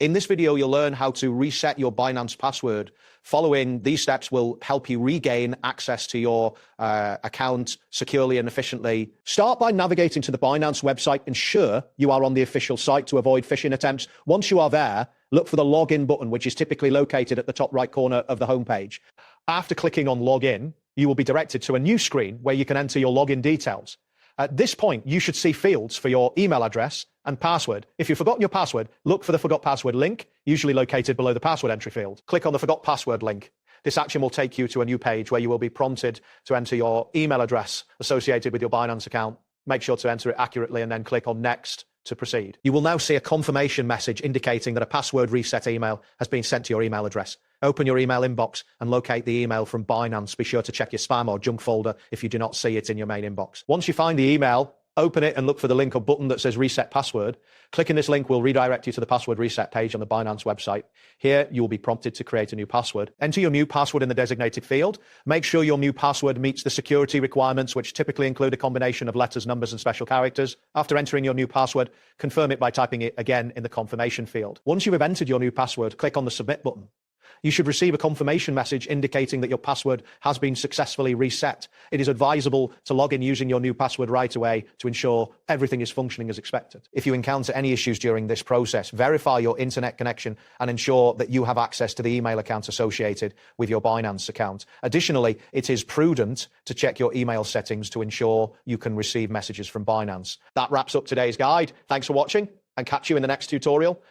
In this video, you'll learn how to reset your Binance password. Following these steps will help you regain access to your account securely and efficiently. Start by navigating to the Binance website. Ensure you are on the official site to avoid phishing attempts. Once you are there, look for the login button, which is typically located at the top right corner of the homepage. After clicking on login, you will be directed to a new screen where you can enter your login details. At this point, you should see fields for your email address and password. If you've forgotten your password, look for the Forgot Password link, usually located below the password entry field. Click on the Forgot Password link. This action will take you to a new page where you will be prompted to enter your email address associated with your Binance account. Make sure to enter it accurately and then click on Next to proceed. You will now see a confirmation message indicating that a password reset email has been sent to your email address. Open your email inbox and locate the email from Binance. Be sure to check your spam or junk folder if you do not see it in your main inbox. Once you find the email, open it and look for the link or button that says Reset Password. Clicking this link will redirect you to the password reset page on the Binance website. Here, you will be prompted to create a new password. Enter your new password in the designated field. Make sure your new password meets the security requirements, which typically include a combination of letters, numbers, and special characters. After entering your new password, confirm it by typing it again in the confirmation field. Once you have entered your new password, click on the Submit button. You should receive a confirmation message indicating that your password has been successfully reset. It is advisable to log in using your new password right away to ensure everything is functioning as expected. If you encounter any issues during this process, verify your internet connection and ensure that you have access to the email account associated with your Binance account. Additionally, it is prudent to check your email settings to ensure you can receive messages from Binance. That wraps up today's guide. Thanks for watching and catch you in the next tutorial.